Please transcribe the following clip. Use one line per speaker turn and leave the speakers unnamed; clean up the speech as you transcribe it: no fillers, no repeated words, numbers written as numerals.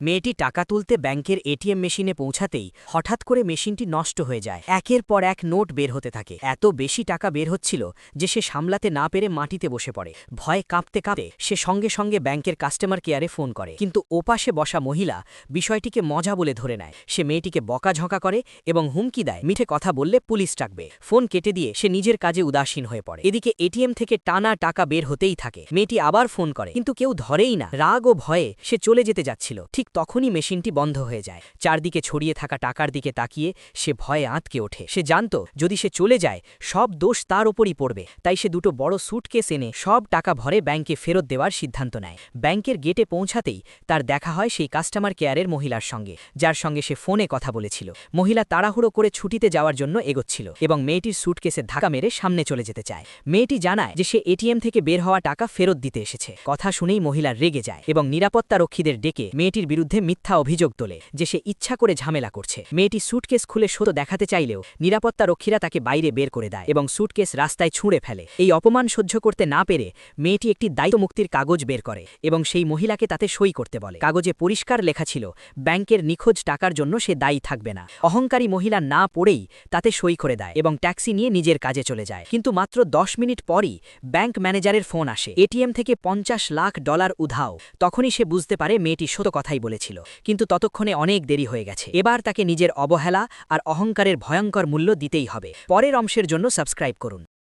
মেয়েটি টাকা তুলতে ব্যাংকের এটিএম মেশিনে পৌঁছাতেই হঠাৎ করে মেশিনটি নষ্ট হয়ে যায়। একের পর এক নোট বের হতে থাকে। এত বেশি টাকা বের হচ্ছিল যে সে সামলাতে না পেরে মাটিতে বসে পড়ে। ভয়ে কাঁপতে কাঁপতে সে সঙ্গে সঙ্গে ব্যাংকের কাস্টমার কেয়ারে ফোন করে, কিন্তু ওপাশে বসা মহিলা বিষয়টিকে মজা বলে ধরে নেয়। সে মেয়েটিকে বকাঝকা করে এবং হুমকি দেয়, মিঠে কথা বললে পুলিশ ডাকবে। ফোন কেটে দিয়ে সে নিজের কাজে উদাসীন হয়ে পড়ে। এদিকে এটিএম থেকে টানা টাকা বের হতেই থাকে। মেয়েটি আবার ফোন করে, কিন্তু কেউ ধরেই না। রাগ ও ভয়ে সে চলে যেতে যাচ্ছিল। ঠিক তখনই মেশিনটি বন্ধ হয়ে যায়। চারদিকে ছড়িয়ে থাকা টাকার দিকে তাকিয়ে সে ভয়ে আঁতকে ওঠে। সে জানত যদি সে চলে যায় সব দোষ তার ওপরই পড়বে। তাই সে দুটো বড় স্যুটকেস এনে সব টাকা ভরে ব্যাংকে ফেরত দেওয়ার সিদ্ধান্ত নেয়। ব্যাংকের গেটে পৌঁছাতেই তার দেখা হয় সেই কাস্টমার কেয়ারের মহিলার সঙ্গে, যার সঙ্গে সে ফোনে কথা বলেছিল। মহিলা তাড়াহুড়ো করে ছুটিতে যাওয়ার জন্য এগোচ্ছিল এবং মেয়েটির স্যুটকেসে ধাক্কা মেরে সামনে চলে যেতে চায়। মেয়েটি জানায় যে সে এটিএম থেকে বের হওয়া টাকা ফেরত দিতে এসেছে। কথা শুনেই মহিলা রেগে যায় এবং নিরাপত্তারক্ষীদের ডেকে মেয়েটির বিরুদ্ধে মিথ্যা অভিযোগ তোলে যে সে ইচ্ছা করে ঝামেলা করছে। মেয়েটি স্যুটকেস খুলে সত্য দেখাতে চাইলেও নিরাপত্তারক্ষীরা তাকে বাইরে বের করে দেয় এবং স্যুটকেস রাস্তায় ছুঁড়ে ফেলে। এই অপমান সহ্য করতে না পেরে মেয়েটি একটি দায়িত্ব মুক্তির কাগজ বের করে এবং সেই মহিলাকে তাতে সই করতে বলে। কাগজে পরিষ্কার লেখা ছিল ব্যাংকের নিখোঁজ টাকার জন্য সে দায়ী থাকবে না। অহংকারী মহিলা না পড়েই তাতে সই করে দেয় এবং ট্যাক্সি নিয়ে নিজের কাজে চলে যায়। কিন্তু মাত্র 10 মিনিট পরই ব্যাংক ম্যানেজারের ফোন আসে, এটিএম থেকে $50 লাখ উধাও। তখনই সে বুঝতে পারে মেয়েটি সত্য কথাই বলেছিল, কিন্তু ততক্ষণে অনেক দেরি হয়ে গেছে। এবার তাকে নিজের অবহেলা আর অহংকারের ভয়ঙ্কর মূল্য দিতেই হবে। পরের অংশের জন্য সাবস্ক্রাইব করুন।